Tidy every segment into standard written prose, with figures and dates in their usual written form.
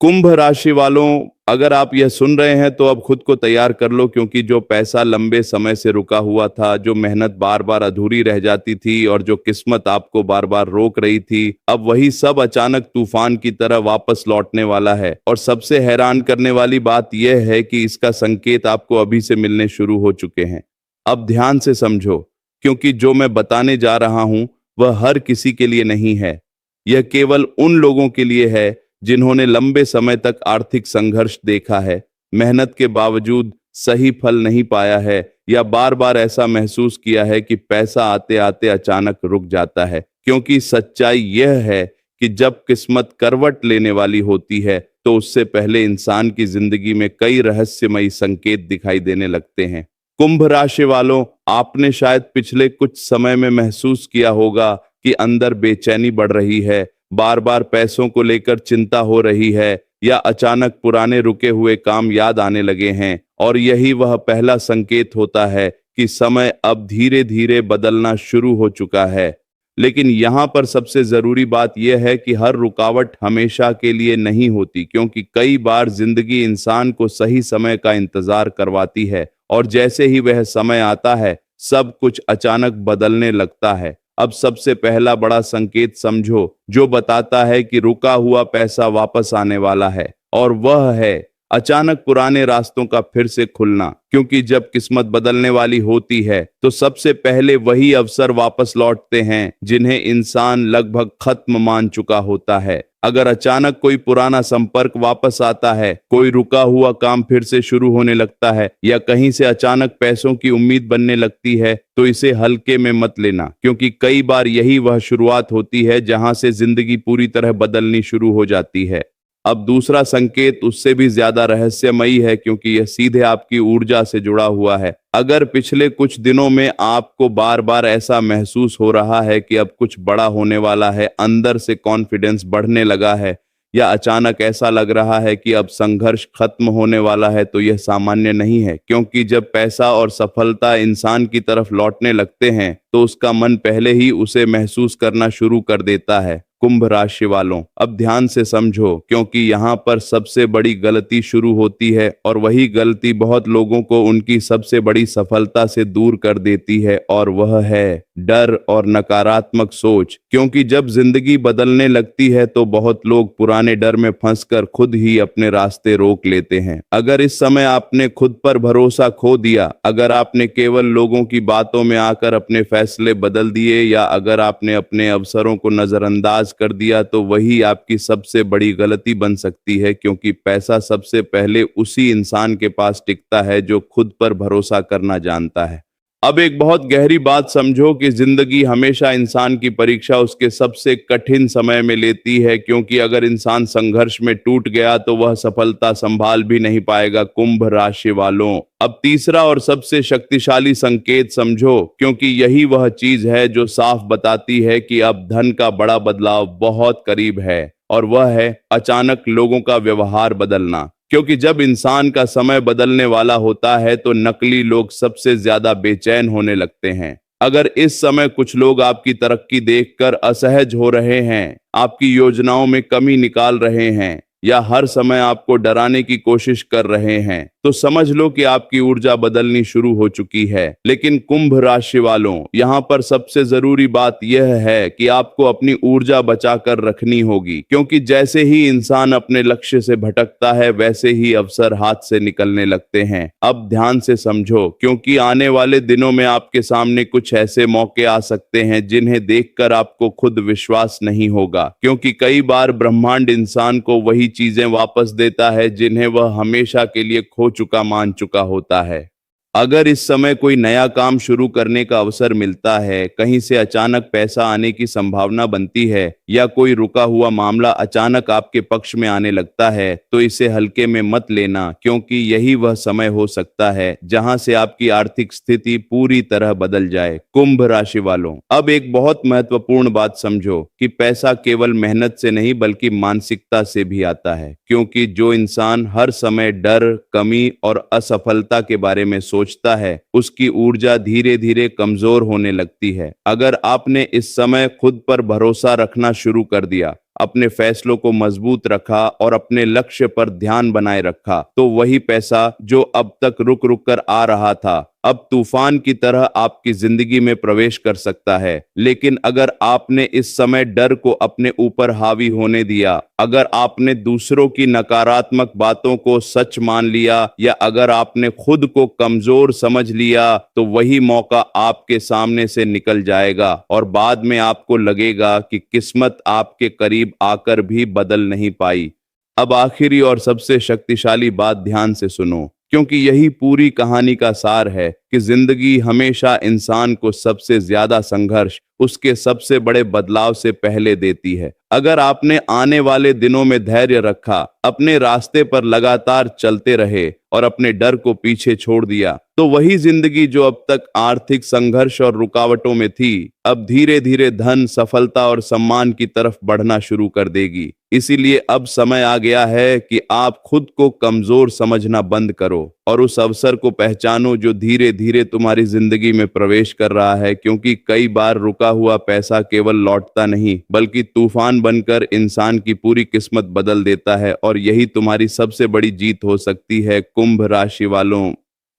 कुंभ राशि वालों, अगर आप यह सुन रहे हैं तो अब खुद को तैयार कर लो, क्योंकि जो पैसा लंबे समय से रुका हुआ था, जो मेहनत बार बार अधूरी रह जाती थी और जो किस्मत आपको बार बार रोक रही थी, अब वही सब अचानक तूफान की तरह वापस लौटने वाला है। और सबसे हैरान करने वाली बात यह है कि इसका संकेत आपको अभी से मिलने शुरू हो चुके हैं। अब ध्यान से समझो, क्योंकि जो मैं बताने जा रहा हूं वह हर किसी के लिए नहीं है। यह केवल उन लोगों के लिए है जिन्होंने लंबे समय तक आर्थिक संघर्ष देखा है, मेहनत के बावजूद सही फल नहीं पाया है, या बार बार ऐसा महसूस किया है कि पैसा आते आते अचानक रुक जाता है। क्योंकि सच्चाई यह है कि जब किस्मत करवट लेने वाली होती है तो उससे पहले इंसान की जिंदगी में कई रहस्यमयी संकेत दिखाई देने लगते हैं। कुंभ राशि वालों, आपने शायद पिछले कुछ समय में महसूस किया होगा कि अंदर बेचैनी बढ़ रही है, बार बार पैसों को लेकर चिंता हो रही है, या अचानक पुराने रुके हुए काम याद आने लगे हैं। और यही वह पहला संकेत होता है कि समय अब धीरे धीरे बदलना शुरू हो चुका है। लेकिन यहाँ पर सबसे जरूरी बात यह है कि हर रुकावट हमेशा के लिए नहीं होती, क्योंकि कई बार जिंदगी इंसान को सही समय का इंतजार करवाती है और जैसे ही वह समय आता है सब कुछ अचानक बदलने लगता है। अब सबसे पहला बड़ा संकेत समझो जो बताता है कि रुका हुआ पैसा वापस आने वाला है, और वह है अचानक पुराने रास्तों का फिर से खुलना। क्योंकि जब किस्मत बदलने वाली होती है तो सबसे पहले वही अवसर वापस लौटते हैं जिन्हें इंसान लगभग खत्म मान चुका होता है। अगर अचानक कोई पुराना संपर्क वापस आता है, कोई रुका हुआ काम फिर से शुरू होने लगता है, या कहीं से अचानक पैसों की उम्मीद बनने लगती है, तो इसे हल्के में मत लेना, क्योंकि कई बार यही वह शुरुआत होती है जहां से जिंदगी पूरी तरह बदलनी शुरू हो जाती है। अब दूसरा संकेत उससे भी ज्यादा रहस्यमयी है, क्योंकि यह सीधे आपकी ऊर्जा से जुड़ा हुआ है। अगर पिछले कुछ दिनों में आपको बार बार ऐसा महसूस हो रहा है कि अब कुछ बड़ा होने वाला है, अंदर से कॉन्फिडेंस बढ़ने लगा है, या अचानक ऐसा लग रहा है कि अब संघर्ष खत्म होने वाला है, तो यह सामान्य नहीं है। क्योंकि जब पैसा और सफलता इंसान की तरफ लौटने लगते हैं तो उसका मन पहले ही उसे महसूस करना शुरू कर देता है। कुंभ राशि वालों, अब ध्यान से समझो, क्योंकि यहाँ पर सबसे बड़ी गलती शुरू होती है, और वही गलती बहुत लोगों को उनकी सबसे बड़ी सफलता से दूर कर देती है, और वह है डर और नकारात्मक सोच। क्योंकि जब जिंदगी बदलने लगती है तो बहुत लोग पुराने डर में फंसकर खुद ही अपने रास्ते रोक लेते हैं। अगर इस समय आपने खुद पर भरोसा खो दिया, अगर आपने केवल लोगों की बातों में आकर अपने फैसले बदल दिए, या अगर आपने अपने अवसरों को नजरअंदाज कर दिया, तो वही आपकी सबसे बड़ी गलती बन सकती है। क्योंकि पैसा सबसे पहले उसी इंसान के पास टिकता है जो खुद पर भरोसा करना जानता है। अब एक बहुत गहरी बात समझो कि जिंदगी हमेशा इंसान की परीक्षा उसके सबसे कठिन समय में लेती है, क्योंकि अगर इंसान संघर्ष में टूट गया तो वह सफलता संभाल भी नहीं पाएगा। कुंभ राशि वालों, अब तीसरा और सबसे शक्तिशाली संकेत समझो, क्योंकि यही वह चीज है जो साफ बताती है कि अब धन का बड़ा बदलाव बहुत करीब है, और वह है अचानक लोगों का व्यवहार बदलना। क्योंकि जब इंसान का समय बदलने वाला होता है तो नकली लोग सबसे ज्यादा बेचैन होने लगते हैं। अगर इस समय कुछ लोग आपकी तरक्की देखकर असहज हो रहे हैं, आपकी योजनाओं में कमी निकाल रहे हैं, या हर समय आपको डराने की कोशिश कर रहे हैं, तो समझ लो कि आपकी ऊर्जा बदलनी शुरू हो चुकी है। लेकिन कुंभ राशि वालों, यहाँ पर सबसे जरूरी बात यह है कि आपको अपनी ऊर्जा बचाकर रखनी होगी, क्योंकि जैसे ही इंसान अपने लक्ष्य से भटकता है वैसे ही अवसर हाथ से निकलने लगते हैं। अब ध्यान से समझो, क्योंकि आने वाले दिनों में आपके सामने कुछ ऐसे मौके आ सकते हैं जिन्हें देखकर आपको खुद विश्वास नहीं होगा। क्योंकि कई बार ब्रह्मांड इंसान को वही चीजें वापस देता है जिन्हें वह हमेशा के लिए खो चुका मान चुका होता है। अगर इस समय कोई नया काम शुरू करने का अवसर मिलता है, कहीं से अचानक पैसा आने की संभावना बनती है, या कोई रुका हुआ मामला अचानक आपके पक्ष में आने लगता है, तो इसे हल्के में मत लेना, क्योंकि यही वह समय हो सकता है जहां से आपकी आर्थिक स्थिति पूरी तरह बदल जाए। कुंभ राशि वालों, अब एक बहुत महत्वपूर्ण बात समझो कि पैसा केवल मेहनत से नहीं बल्कि मानसिकता से भी आता है। क्योंकि जो इंसान हर समय डर, कमी और असफलता के बारे में सोच सोचता है उसकी ऊर्जा धीरे धीरे कमजोर होने लगती है। अगर आपने इस समय खुद पर भरोसा रखना शुरू कर दिया, अपने फैसलों को मजबूत रखा और अपने लक्ष्य पर ध्यान बनाए रखा, तो वही पैसा जो अब तक रुक रुक कर आ रहा था अब तूफान की तरह आपकी जिंदगी में प्रवेश कर सकता है। लेकिन अगर आपने इस समय डर को अपने ऊपर हावी होने दिया, अगर आपने दूसरों की नकारात्मक बातों को सच मान लिया, या अगर आपने खुद को कमजोर समझ लिया, तो वही मौका आपके सामने से निकल जाएगा और बाद में आपको लगेगा कि किस्मत आपके करीब आकर भी बदल नहीं पाई। अब आखिरी और सबसे शक्तिशाली बात ध्यान से सुनो, क्योंकि यही पूरी कहानी का सार है कि जिंदगी हमेशा इंसान को सबसे ज्यादा संघर्ष उसके सबसे बड़े बदलाव से पहले देती है। अगर आपने आने वाले दिनों में धैर्य रखा, अपने रास्ते पर लगातार चलते रहे और अपने डर को पीछे छोड़ दिया, तो वही जिंदगी जो अब तक आर्थिक संघर्ष और रुकावटों में थी, अब धीरे धीरे धन, सफलता और सम्मान की तरफ बढ़ना शुरू कर देगी। इसीलिए अब समय आ गया है कि आप खुद को कमजोर समझना बंद करो और उस अवसर को पहचानो जो धीरे धीरे तुम्हारी जिंदगी में प्रवेश कर रहा है। क्योंकि कई बार रुका हुआ पैसा केवल लौटता नहीं, बल्कि तूफान बनकर इंसान की पूरी किस्मत बदल देता है। और यही तुम्हारी सबसे बड़ी जीत हो सकती है, कुंभ राशि वालों।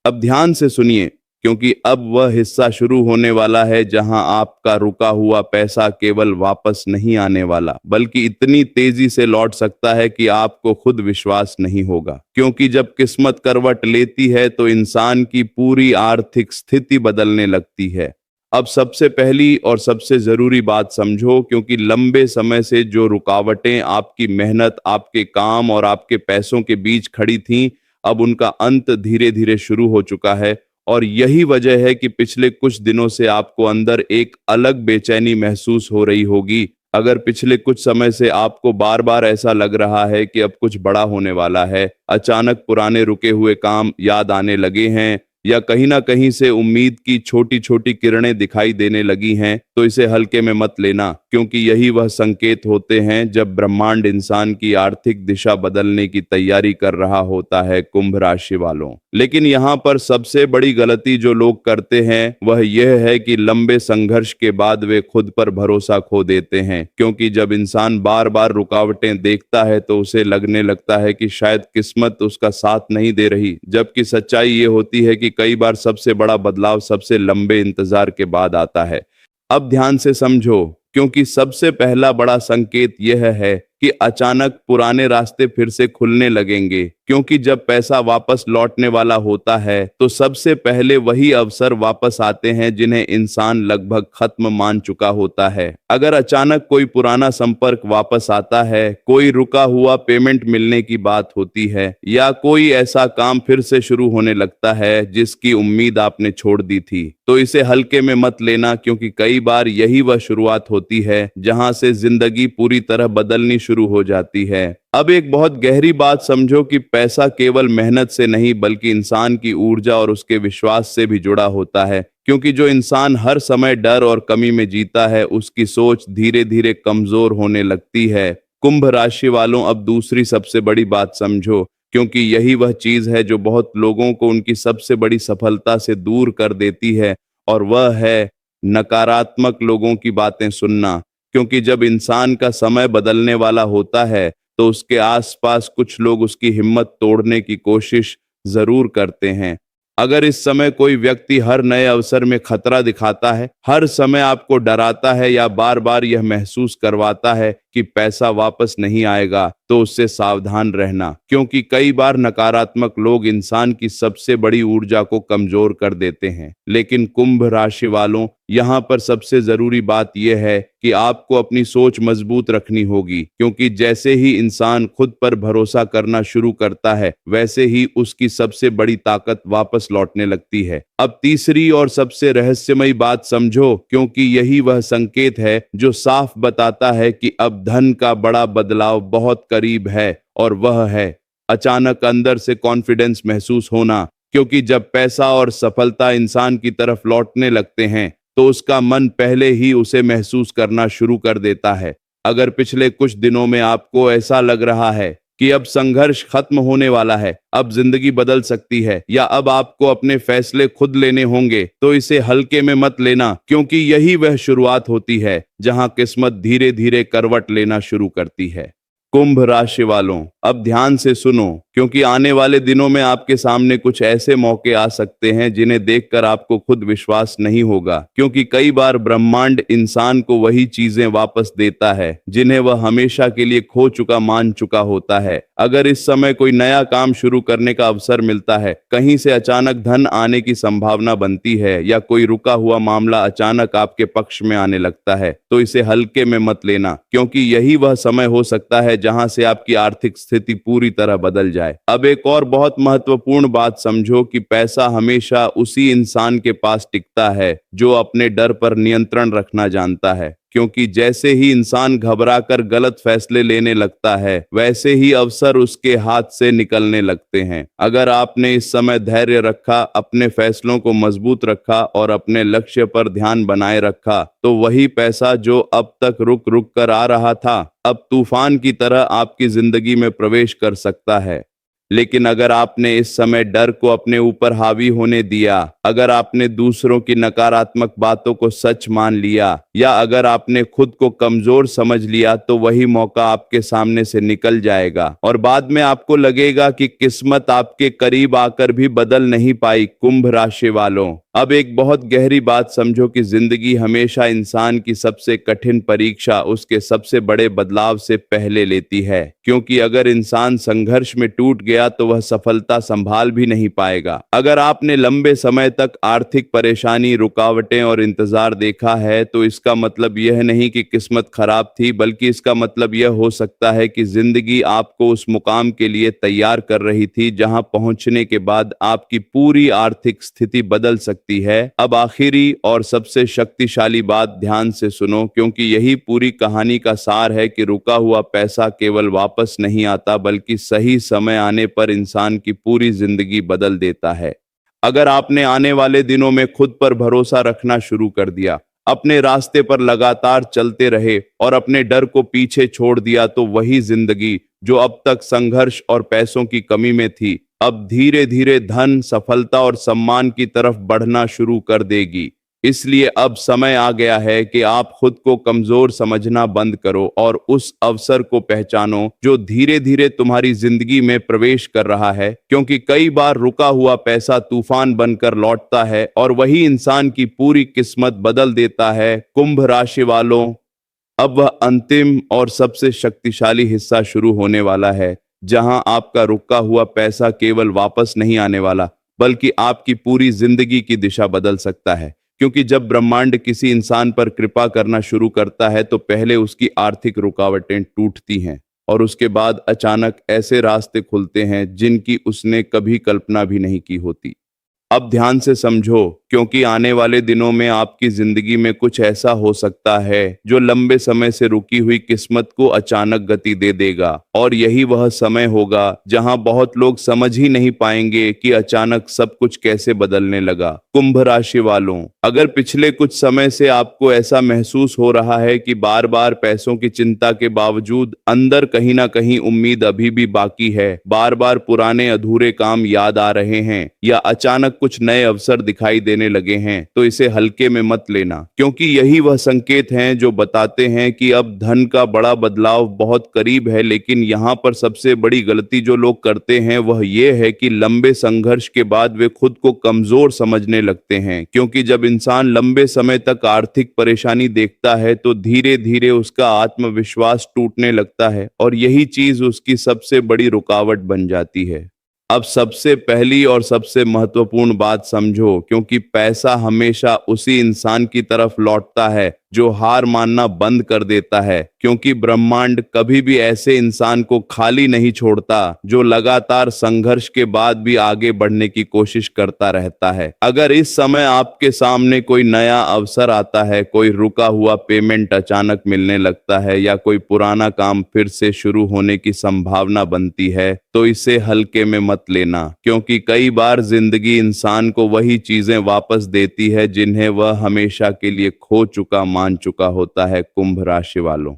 अब ध्यान से सुनिए, क्योंकि अब वह हिस्सा शुरू होने वाला है जहां आपका रुका हुआ पैसा केवल वापस नहीं आने वाला, बल्कि इतनी तेजी से लौट सकता है कि आपको खुद विश्वास नहीं होगा। क्योंकि जब किस्मत करवट लेती है तो इंसान की पूरी आर्थिक स्थिति बदलने लगती है। अब सबसे पहली और सबसे जरूरी बात समझो, क्योंकि लंबे समय से जो रुकावटें आपकी मेहनत, आपके काम और आपके पैसों के बीच खड़ी थीं, अब उनका अंत धीरे धीरे शुरू हो चुका है। और यही वजह है कि पिछले कुछ दिनों से आपको अंदर एक अलग बेचैनी महसूस हो रही होगी। अगर पिछले कुछ समय से आपको बार बार ऐसा लग रहा है कि अब कुछ बड़ा होने वाला है, अचानक पुराने रुके हुए काम याद आने लगे हैं, या कहीं ना कहीं से उम्मीद की छोटी छोटी किरणें दिखाई देने लगी हैं, तो इसे हल्के में मत लेना, क्योंकि यही वह संकेत होते हैं जब ब्रह्मांड इंसान की आर्थिक दिशा बदलने की तैयारी कर रहा होता है, कुंभ राशि वालों। लेकिन यहाँ पर सबसे बड़ी गलती जो लोग करते हैं वह यह है कि लंबे संघर्ष के बाद वे खुद पर भरोसा खो देते हैं। क्योंकि जब इंसान बार बार रुकावटें देखता है तो उसे लगने लगता है कि शायद किस्मत उसका साथ नहीं दे रही, जबकि सच्चाई ये होती है कि कई बार सबसे बड़ा बदलाव सबसे लंबे इंतजार के बाद आता है। अब ध्यान से समझो, क्योंकि सबसे पहला बड़ा संकेत यह है कि अचानक पुराने रास्ते फिर से खुलने लगेंगे। क्योंकि जब पैसा वापस लौटने वाला होता है तो सबसे पहले वही अवसर वापस आते हैं जिन्हें इंसान लगभग खत्म मान चुका होता है। अगर अचानक कोई पुराना संपर्क वापस आता है, कोई रुका हुआ पेमेंट मिलने की बात होती है, या कोई ऐसा काम फिर से शुरू होने लगता है जिसकी उम्मीद आपने छोड़ दी थी, तो इसे हल्के में मत लेना। क्योंकि कई बार यही वह शुरुआत होती है जहां से जिंदगी पूरी तरह बदलनी शुरू हो जाती है। अब एक बहुत गहरी बात समझो कि पैसा केवल मेहनत से नहीं, बल्कि इंसान की ऊर्जा और उसके विश्वास से भी जुड़ा होता है। क्योंकि जो इंसान हर समय डर और कमी में जीता है, उसकी सोच धीरे धीरे कमजोर होने लगती है। कुंभ राशि वालों, अब दूसरी सबसे बड़ी बात समझो, क्योंकि यही वह चीज है जो बहुत लोगों को उनकी सबसे बड़ी सफलता से दूर कर देती है, और वह है नकारात्मक लोगों की बातें सुनना। क्योंकि जब इंसान का समय बदलने वाला होता है तो उसके आसपास कुछ लोग उसकी हिम्मत तोड़ने की कोशिश जरूर करते हैं। अगर इस समय कोई व्यक्ति हर नए अवसर में खतरा दिखाता है, हर समय आपको डराता है, या बार बार यह महसूस करवाता है कि पैसा वापस नहीं आएगा, तो उससे सावधान रहना। क्योंकि कई बार नकारात्मक लोग इंसान की सबसे बड़ी ऊर्जा को कमजोर कर देते हैं। लेकिन कुंभ राशि वालों, यहाँ पर सबसे जरूरी बात यह है कि आपको अपनी सोच मजबूत रखनी होगी। क्योंकि जैसे ही इंसान खुद पर भरोसा करना शुरू करता है, वैसे ही उसकी सबसे बड़ी ताकत वापस लौटने लगती है। अब तीसरी और सबसे रहस्यमयी बात समझो, क्योंकि यही वह संकेत है जो साफ बताता है कि अब धन का बड़ा बदलाव बहुत करीब है, और वह है अचानक अंदर से कॉन्फिडेंस महसूस होना। क्योंकि जब पैसा और सफलता इंसान की तरफ लौटने लगते हैं तो उसका मन पहले ही उसे महसूस करना शुरू कर देता है। अगर पिछले कुछ दिनों में आपको ऐसा लग रहा है कि अब संघर्ष खत्म होने वाला है, अब जिंदगी बदल सकती है, या अब आपको अपने फैसले खुद लेने होंगे, तो इसे हल्के में मत लेना, क्योंकि यही वह शुरुआत होती है जहां किस्मत धीरे धीरे करवट लेना शुरू करती है। कुंभ राशि वालों, अब ध्यान से सुनो, क्योंकि आने वाले दिनों में आपके सामने कुछ ऐसे मौके आ सकते हैं जिन्हें देखकर आपको खुद विश्वास नहीं होगा, क्योंकि कई बार ब्रह्मांड इंसान को वही चीजें वापस देता है जिन्हें वह हमेशा के लिए खो चुका मान चुका होता है। अगर इस समय कोई नया काम शुरू करने का अवसर मिलता है, कहीं से अचानक धन आने की संभावना बनती है, या कोई रुका हुआ मामला अचानक आपके पक्ष में आने लगता है, तो इसे हल्के में मत लेना, क्योंकि यही वह समय हो सकता है जहां से आपकी आर्थिक स्थिति पूरी तरह बदल जाए। अब एक और बहुत महत्वपूर्ण बात समझो कि पैसा हमेशा उसी इंसान के पास टिकता है जो अपने डर पर नियंत्रण रखना जानता है, क्योंकि जैसे ही इंसान घबराकर गलत फैसले लेने लगता है, वैसे ही अवसर उसके हाथ से निकलने लगते हैं। अगर आपने इस समय धैर्य रखा, अपने फैसलों को मजबूत रखा और अपने लक्ष्य पर ध्यान बनाए रखा, तो वही पैसा जो अब तक रुक रुक कर आ रहा था, अब तूफान की तरह आपकी जिंदगी में प्रवेश कर सकता है। लेकिन अगर आपने इस समय डर को अपने ऊपर हावी होने दिया, अगर आपने दूसरों की नकारात्मक बातों को सच मान लिया, या अगर आपने खुद को कमजोर समझ लिया, तो वही मौका आपके सामने से निकल जाएगा और बाद में आपको लगेगा कि किस्मत आपके करीब आकर भी बदल नहीं पाई। कुंभ राशि वालों, अब एक बहुत गहरी बात समझो कि जिंदगी हमेशा इंसान की सबसे कठिन परीक्षा उसके सबसे बड़े बदलाव से पहले लेती है, क्योंकि अगर इंसान संघर्ष में टूट गया तो वह सफलता संभाल भी नहीं पाएगा। अगर आपने लंबे समय तक आर्थिक परेशानी, रुकावटें और इंतजार देखा है, तो इसका मतलब यह नहीं कि किस्मत खराब थी, बल्कि इसका मतलब यह हो सकता है कि जिंदगी आपको उस मुकाम के लिए तैयार कर रही थी जहां पहुंचने के बाद आपकी पूरी आर्थिक स्थिति बदल सकती है। अब आखिरी और सबसे शक्तिशाली बात ध्यान से सुनो, क्योंकि यही पूरी कहानी का सार है कि रुका हुआ पैसा केवल वापस नहीं आता, बल्कि सही समय आने पर इंसान की पूरी जिंदगी बदल देता है। अगर आपने आने वाले दिनों में खुद पर भरोसा रखना शुरू कर दिया, अपने रास्ते पर लगातार चलते रहे और अपने डर को पीछे छोड़ दिया, तो वही जिंदगी जो अब तक संघर्ष और पैसों की कमी में थी, अब धीरे धीरे धन, सफलता और सम्मान की तरफ बढ़ना शुरू कर देगी। इसलिए अब समय आ गया है कि आप खुद को कमजोर समझना बंद करो और उस अवसर को पहचानो जो धीरे धीरे तुम्हारी जिंदगी में प्रवेश कर रहा है, क्योंकि कई बार रुका हुआ पैसा तूफान बनकर लौटता है और वही इंसान की पूरी किस्मत बदल देता है। कुंभ राशि वालों, अब वह अंतिम और सबसे शक्तिशाली हिस्सा शुरू होने वाला है, जहां आपका रुका हुआ पैसा केवल वापस नहीं आने वाला, बल्कि आपकी पूरी जिंदगी की दिशा बदल सकता है। क्योंकि जब ब्रह्मांड किसी इंसान पर कृपा करना शुरू करता है, तो पहले उसकी आर्थिक रुकावटें टूटती हैं और उसके बाद अचानक ऐसे रास्ते खुलते हैं जिनकी उसने कभी कल्पना भी नहीं की होती। अब ध्यान से समझो, क्योंकि आने वाले दिनों में आपकी जिंदगी में कुछ ऐसा हो सकता है जो लंबे समय से रुकी हुई किस्मत को अचानक गति दे देगा, और यही वह समय होगा जहां बहुत लोग समझ ही नहीं पाएंगे कि अचानक सब कुछ कैसे बदलने लगा। कुंभ राशि वालों, अगर पिछले कुछ समय से आपको ऐसा महसूस हो रहा है कि बार बार पैसों की चिंता के बावजूद अंदर कहीं ना कहीं उम्मीद अभी भी बाकी है, बार बार पुराने अधूरे काम याद आ रहे हैं, या अचानक कुछ नए अवसर दिखाई देने लगे हैं, तो इसे हल्के में मत लेना, क्योंकि यही वह संकेत हैं जो बताते हैं कि अब धन का बड़ा बदलाव बहुत करीब है। लेकिन यहाँ पर सबसे बड़ी गलती जो लोग करते हैं वह यह है कि लंबे संघर्ष के बाद वे खुद को कमजोर समझने लगते हैं, क्योंकि जब इंसान लंबे समय तक आर्थिक परेशानी देखता है, तो धीरे धीरे उसका आत्मविश्वास टूटने लगता है और यही चीज उसकी सबसे बड़ी रुकावट बन जाती है। अब सबसे पहली और सबसे महत्वपूर्ण बात समझो, क्योंकि पैसा हमेशा उसी इंसान की तरफ लौटता है जो हार मानना बंद कर देता है, क्योंकि ब्रह्मांड कभी भी ऐसे इंसान को खाली नहीं छोड़ता जो लगातार संघर्ष के बाद भी आगे बढ़ने की कोशिश करता रहता है। अगर इस समय आपके सामने कोई नया अवसर आता है, कोई रुका हुआ पेमेंट अचानक मिलने लगता है, या कोई पुराना काम फिर से शुरू होने की संभावना बनती है, तो इसे हल्के में मत लेना, क्योंकि कई बार जिंदगी इंसान को वही चीजें वापस देती है जिन्हें वह हमेशा के लिए खो चुका मान चुका होता है। कुंभ राशि वालों,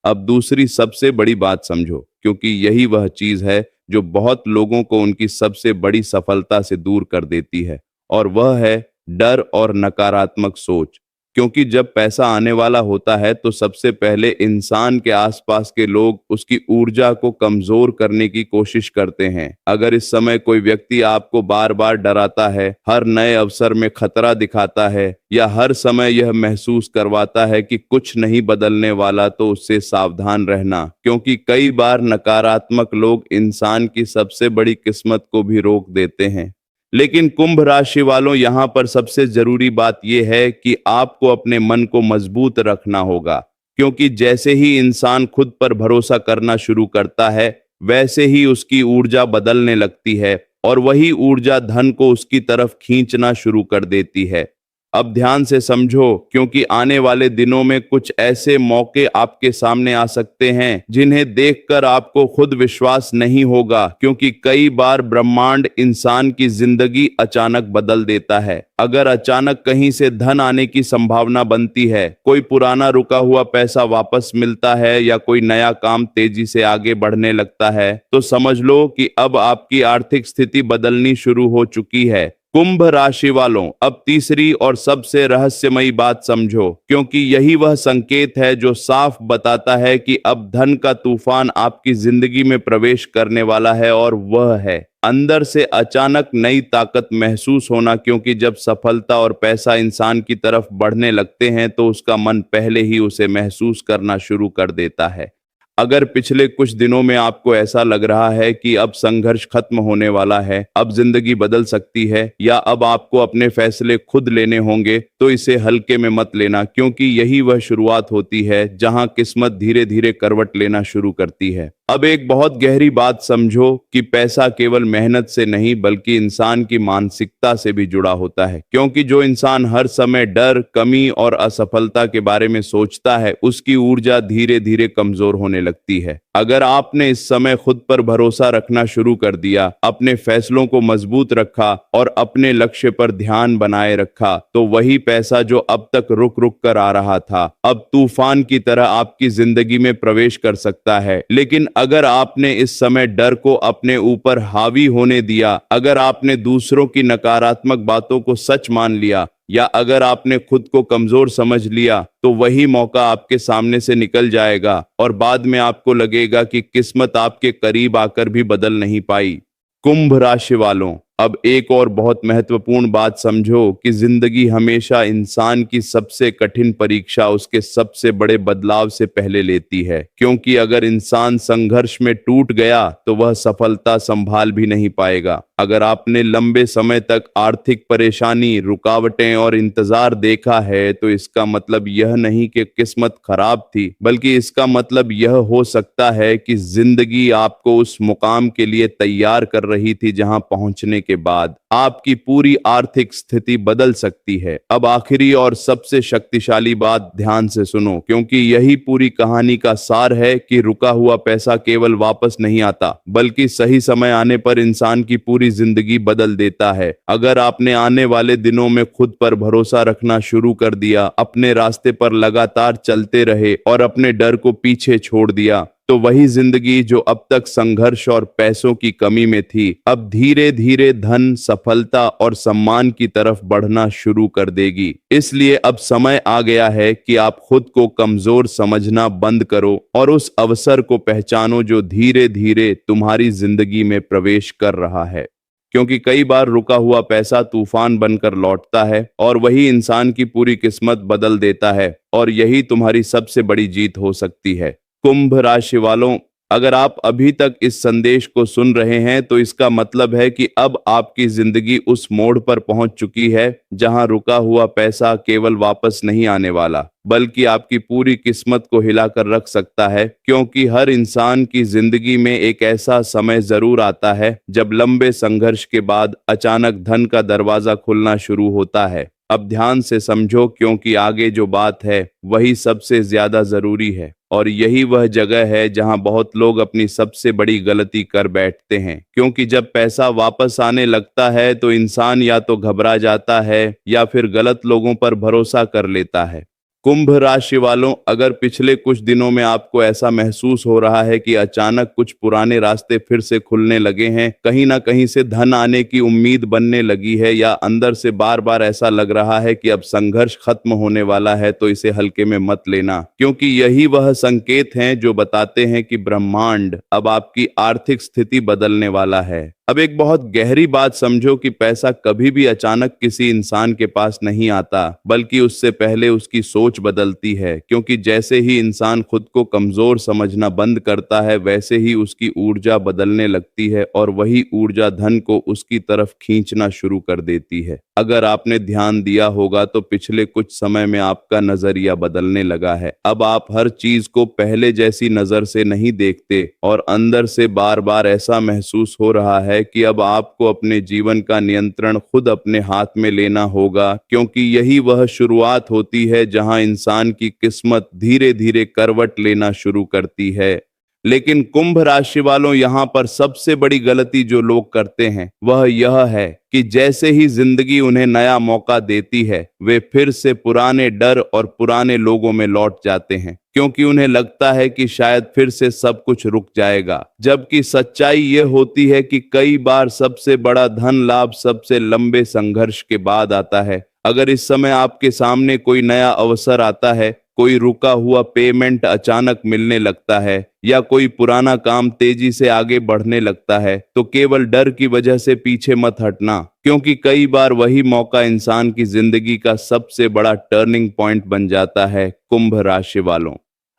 अब दूसरी सबसे बड़ी बात समझो, क्योंकि यही वह चीज है जो बहुत लोगों को उनकी सबसे बड़ी सफलता से दूर कर देती है, और वह है डर और नकारात्मक सोच। क्योंकि जब पैसा आने वाला होता है तो सबसे पहले इंसान के आसपास के लोग उसकी ऊर्जा को कमजोर करने की कोशिश करते हैं। अगर इस समय कोई व्यक्ति आपको बार बार डराता है, हर नए अवसर में खतरा दिखाता है, या हर समय यह महसूस करवाता है कि कुछ नहीं बदलने वाला, तो उससे सावधान रहना, क्योंकि कई बार नकारात्मक लोग इंसान की सबसे बड़ी किस्मत को भी रोक देते हैं। लेकिन कुंभ राशि वालों, यहां पर सबसे जरूरी बात यह है कि आपको अपने मन को मजबूत रखना होगा, क्योंकि जैसे ही इंसान खुद पर भरोसा करना शुरू करता है, वैसे ही उसकी ऊर्जा बदलने लगती है, और वही ऊर्जा धन को उसकी तरफ खींचना शुरू कर देती है। अब ध्यान से समझो, क्योंकि आने वाले दिनों में कुछ ऐसे मौके आपके सामने आ सकते हैं जिन्हें देखकर आपको खुद विश्वास नहीं होगा, क्योंकि कई बार ब्रह्मांड इंसान की जिंदगी अचानक बदल देता है। अगर अचानक कहीं से धन आने की संभावना बनती है, कोई पुराना रुका हुआ पैसा वापस मिलता है, या कोई नया काम तेजी से आगे बढ़ने लगता है, तो समझ लो कि अब आपकी आर्थिक स्थिति बदलनी शुरू हो चुकी है। कुंभ राशि वालों, अब तीसरी और सबसे रहस्यमयी बात समझो, क्योंकि यही वह संकेत है जो साफ बताता है कि अब धन का तूफान आपकी जिंदगी में प्रवेश करने वाला है, और वह है अंदर से अचानक नई ताकत महसूस होना। क्योंकि जब सफलता और पैसा इंसान की तरफ बढ़ने लगते हैं, तो उसका मन पहले ही उसे महसूस करना शुरू कर देता है। अगर पिछले कुछ दिनों में आपको ऐसा लग रहा है कि अब संघर्ष खत्म होने वाला है, अब जिंदगी बदल सकती है, या अब आपको अपने फैसले खुद लेने होंगे, तो इसे हल्के में मत लेना, क्योंकि यही वह शुरुआत होती है जहां किस्मत धीरे धीरे करवट लेना शुरू करती है। अब एक बहुत गहरी बात समझो कि पैसा केवल मेहनत से नहीं, बल्कि इंसान की मानसिकता से भी जुड़ा होता है। क्योंकि जो इंसान हर समय डर, कमी और असफलता के बारे में सोचता है, उसकी ऊर्जा धीरे धीरे कमजोर होने लगती है। अगर आपने इस समय खुद पर भरोसा रखना शुरू कर दिया, अपने फैसलों को मजबूत रखा और अपने लक्ष्य पर ध्यान बनाए रखा, तो वही पैसा जो अब तक रुक रुक कर आ रहा था, अब तूफान की तरह आपकी जिंदगी में प्रवेश कर सकता है। लेकिन अगर आपने इस समय डर को अपने ऊपर हावी होने दिया, अगर आपने दूसरों की नकारात्मक बातों को सच मान लिया, या अगर आपने खुद को कमजोर समझ लिया, तो वही मौका आपके सामने से निकल जाएगा, और बाद में आपको लगेगा कि किस्मत आपके करीब आकर भी बदल नहीं पाई। कुंभ राशि वालों, अब एक और बहुत महत्वपूर्ण बात समझो कि जिंदगी हमेशा इंसान की सबसे कठिन परीक्षा उसके सबसे बड़े बदलाव से पहले लेती है। क्योंकि अगर इंसान संघर्ष में टूट गया, तो वह सफलता संभाल भी नहीं पाएगा। अगर आपने लंबे समय तक आर्थिक परेशानी, रुकावटें और इंतजार देखा है, तो इसका मतलब यह नहीं कि किस्मत खराब थी, बल्कि इसका मतलब यह हो सकता है कि जिंदगी आपको उस मुकाम के लिए तैयार कर रही थी जहां पहुंचने के बाद आपकी पूरी आर्थिक स्थिति बदल सकती है। अब आखिरी और सबसे शक्तिशाली बात ध्यान से सुनो, क्योंकि यही पूरी कहानी का सार है कि रुका हुआ पैसा केवल वापस नहीं आता, बल्कि सही समय आने पर इंसान की पूरी जिंदगी बदल देता है। अगर आपने आने वाले दिनों में खुद पर भरोसा रखना शुरू कर दिया, अपने रास्ते पर लगातार चलते रहे और अपने डर को पीछे छोड़ दिया, तो वही जिंदगी जो अब तक संघर्ष और पैसों की कमी में थी, अब धीरे धीरे धन, सफलता और सम्मान की तरफ बढ़ना शुरू कर देगी। इसलिए अब समय आ गया है कि आप खुद को कमजोर समझना बंद करो और उस अवसर को पहचानो जो धीरे धीरे तुम्हारी जिंदगी में प्रवेश कर रहा है। क्योंकि कई बार रुका हुआ पैसा तूफान बनकर लौटता है, और वही इंसान की पूरी किस्मत बदल देता है, और यही तुम्हारी सबसे बड़ी जीत हो सकती है। कुंभ राशि वालों, अगर आप अभी तक इस संदेश को सुन रहे हैं, तो इसका मतलब है कि अब आपकी जिंदगी उस मोड़ पर पहुंच चुकी है जहां रुका हुआ पैसा केवल वापस नहीं आने वाला, बल्कि आपकी पूरी किस्मत को हिलाकर रख सकता है। क्योंकि हर इंसान की जिंदगी में एक ऐसा समय जरूर आता है जब लंबे संघर्ष के बाद अचानक धन का दरवाजा खुलना शुरू होता है। अब ध्यान से समझो, क्योंकि आगे जो बात है वही सबसे ज्यादा जरूरी है, और यही वह जगह है जहां बहुत लोग अपनी सबसे बड़ी गलती कर बैठते हैं। क्योंकि जब पैसा वापस आने लगता है, तो इंसान या तो घबरा जाता है, या फिर गलत लोगों पर भरोसा कर लेता है। कुंभ राशि वालों, अगर पिछले कुछ दिनों में आपको ऐसा महसूस हो रहा है कि अचानक कुछ पुराने रास्ते फिर से खुलने लगे हैं, कहीं ना कहीं से धन आने की उम्मीद बनने लगी है, या अंदर से बार बार ऐसा लग रहा है कि अब संघर्ष खत्म होने वाला है, तो इसे हल्के में मत लेना, क्योंकि यही वह संकेत हैं जो बताते हैं कि ब्रह्मांड अब आपकी आर्थिक स्थिति बदलने वाला है। अब एक बहुत गहरी बात समझो कि पैसा कभी भी अचानक किसी इंसान के पास नहीं आता, बल्कि उससे पहले उसकी सोच बदलती है, क्योंकि जैसे ही इंसान खुद को कमजोर समझना बंद करता है, वैसे ही उसकी ऊर्जा बदलने लगती है और वही ऊर्जा धन को उसकी तरफ खींचना शुरू कर देती है। अगर आपने ध्यान दिया होगा तो पिछले कुछ समय में आपका नजरिया बदलने लगा है। अब आप हर चीज को पहले जैसी नजर से नहीं देखते और अंदर से बार बार ऐसा महसूस हो रहा है कि अब आपको अपने जीवन का नियंत्रण खुद अपने हाथ में लेना होगा, क्योंकि यही वह शुरुआत होती है जहां इंसान की किस्मत धीरे धीरे करवट लेना शुरू करती है। लेकिन कुंभ राशि वालों, यहाँ पर सबसे बड़ी गलती जो लोग करते हैं वह यह है कि जैसे ही जिंदगी उन्हें नया मौका देती है, वे फिर से पुराने डर और पुराने लोगों में लौट जाते हैं, क्योंकि उन्हें लगता है कि शायद फिर से सब कुछ रुक जाएगा। जबकि सच्चाई ये होती है कि कई बार सबसे बड़ा धन लाभ सबसे लंबे संघर्ष के बाद आता है। अगर इस समय आपके सामने कोई नया अवसर आता है, कोई रुका हुआ पेमेंट अचानक मिलने लगता है, या कोई पुराना काम तेजी से आगे बढ़ने लगता है, तो केवल डर की वजह से पीछे मत हटना, क्योंकि कई बार वही मौका इंसान की जिंदगी का सबसे बड़ा टर्निंग पॉइंट बन जाता है। कुंभ राशि वालों,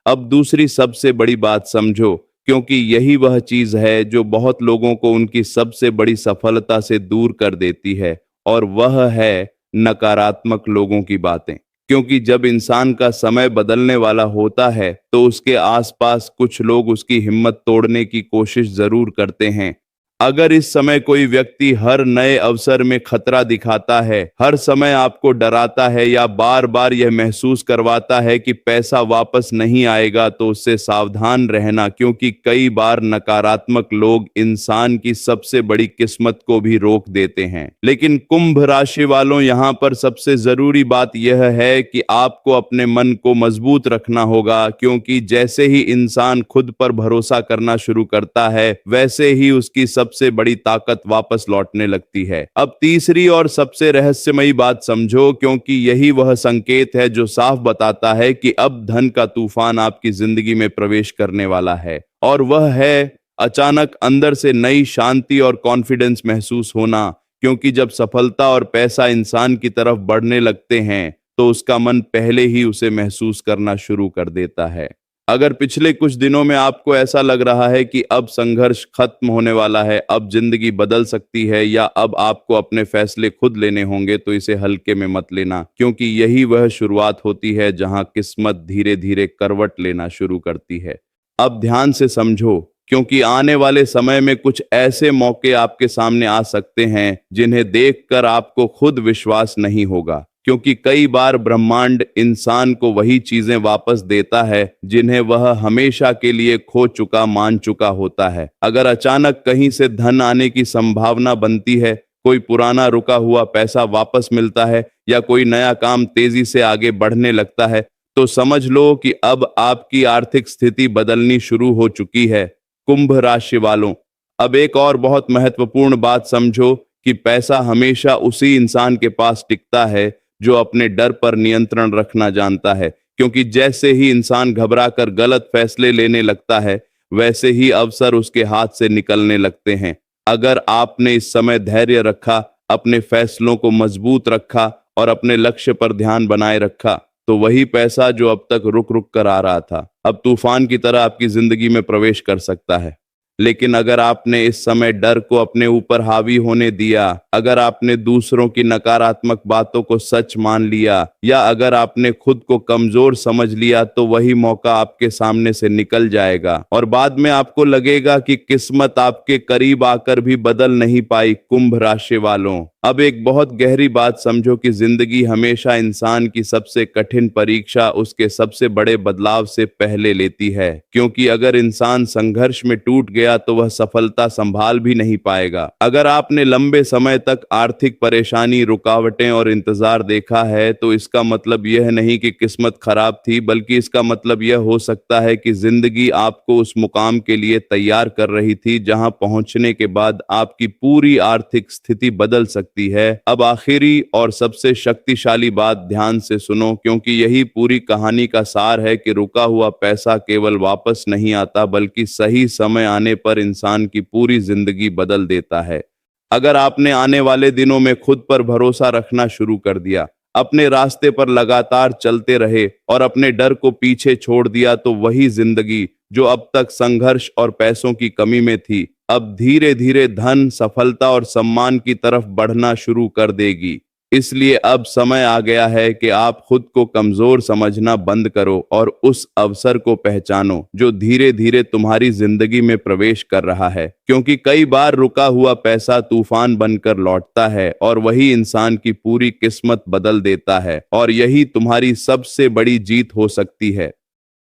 अब दूसरी सबसे बड़ी बात समझो, क्योंकि यही वह चीज है जो बहुत लोगों को उनकी सबसे बड़ी सफलता से दूर कर देती है, और वह है नकारात्मक लोगों की बातें। क्योंकि जब इंसान का समय बदलने वाला होता है, तो उसके आसपास कुछ लोग उसकी हिम्मत तोड़ने की कोशिश जरूर करते हैं। अगर इस समय कोई व्यक्ति हर नए अवसर में खतरा दिखाता है, हर समय आपको डराता है, या बार बार यह महसूस करवाता है कि पैसा वापस नहीं आएगा, तो उससे सावधान रहना, क्योंकि कई बार नकारात्मक लोग इंसान की सबसे बड़ी किस्मत को भी रोक देते हैं। लेकिन कुंभ राशि वालों, यहाँ पर सबसे जरूरी बात यह है कि आपको अपने मन को मजबूत रखना होगा, क्योंकि जैसे ही इंसान खुद पर भरोसा करना शुरू करता है, वैसे ही उसकी सबसे बड़ी ताकत वापस लौटने लगती है। अब तीसरी और सबसे रहस्यमयी बात समझो, क्योंकि यही वह संकेत है जो साफ बताता है कि अब धन का तूफान आपकी जिंदगी में प्रवेश करने वाला है, और वह है अचानक अंदर से नई शांति और कॉन्फिडेंस महसूस होना। क्योंकि जब सफलता और पैसा इंसान की तरफ बढ़ने लगते हैं, तो उसका मन पहले ही उसे महसूस करना शुरू कर देता है। अगर पिछले कुछ दिनों में आपको ऐसा लग रहा है कि अब संघर्ष खत्म होने वाला है, अब जिंदगी बदल सकती है, या अब आपको अपने फैसले खुद लेने होंगे, तो इसे हल्के में मत लेना, क्योंकि यही वह शुरुआत होती है जहां किस्मत धीरे धीरे करवट लेना शुरू करती है। अब ध्यान से समझो, क्योंकि आने वाले समय में कुछ ऐसे मौके आपके सामने आ सकते हैं जिन्हें देखकर आपको खुद विश्वास नहीं होगा, क्योंकि कई बार ब्रह्मांड इंसान को वही चीजें वापस देता है जिन्हें वह हमेशा के लिए खो चुका मान चुका होता है। अगर अचानक कहीं से धन आने की संभावना बनती है, कोई पुराना रुका हुआ पैसा वापस मिलता है, या कोई नया काम तेजी से आगे बढ़ने लगता है, तो समझ लो कि अब आपकी आर्थिक स्थिति बदलनी शुरू हो चुकी है। कुंभ राशि वालों, अब एक और बहुत महत्वपूर्ण बात समझो कि पैसा हमेशा उसी इंसान के पास टिकता है जो अपने डर पर नियंत्रण रखना जानता है, क्योंकि जैसे ही इंसान घबराकर गलत फैसले लेने लगता है, वैसे ही अवसर उसके हाथ से निकलने लगते हैं। अगर आपने इस समय धैर्य रखा, अपने फैसलों को मजबूत रखा और अपने लक्ष्य पर ध्यान बनाए रखा, तो वही पैसा जो अब तक रुक रुक कर आ रहा था, अब तूफान की तरह आपकी जिंदगी में प्रवेश कर सकता है। लेकिन अगर आपने इस समय डर को अपने ऊपर हावी होने दिया, अगर आपने दूसरों की नकारात्मक बातों को सच मान लिया, या अगर आपने खुद को कमजोर समझ लिया, तो वही मौका आपके सामने से निकल जाएगा और बाद में आपको लगेगा कि किस्मत आपके करीब आकर भी बदल नहीं पाई। कुंभ राशि वालों, अब एक बहुत गहरी बात समझो कि जिंदगी हमेशा इंसान की सबसे कठिन परीक्षा उसके सबसे बड़े बदलाव से पहले लेती है, क्योंकि अगर इंसान संघर्ष में टूट गया तो वह सफलता संभाल भी नहीं पाएगा। अगर आपने लंबे समय तक आर्थिक परेशानी, रुकावटें और इंतजार देखा है, तो इसका मतलब यह नहीं कि किस्मत खराब थी, बल्कि इसका मतलब यह हो सकता है कि जिंदगी आपको उस मुकाम के लिए तैयार कर रही थी जहां पहुंचने के बाद आपकी पूरी आर्थिक स्थिति बदल सकती है। अब आखिरी और सबसे शक्तिशाली बात ध्यान से सुनो, क्योंकि यही पूरी कहानी का सार है कि रुका हुआ पैसा केवल वापस नहीं आता, बल्कि सही समय आने पर इंसान की पूरी जिंदगी बदल देता है। अगर आपने आने वाले दिनों में खुद पर भरोसा रखना शुरू कर दिया, अपने रास्ते पर लगातार चलते रहे और अपने डर को पीछे छोड़ दिया, तो वही जिंदगी जो अब तक संघर्ष और पैसों की कमी में थी, अब धीरे धीरे धन, सफलता और सम्मान की तरफ बढ़ना शुरू कर देगी। इसलिए अब समय आ गया है कि आप खुद को कमजोर समझना बंद करो और उस अवसर को पहचानो जो धीरे धीरे तुम्हारी जिंदगी में प्रवेश कर रहा है, क्योंकि कई बार रुका हुआ पैसा तूफान बनकर लौटता है और वही इंसान की पूरी किस्मत बदल देता है, और यही तुम्हारी सबसे बड़ी जीत हो सकती है।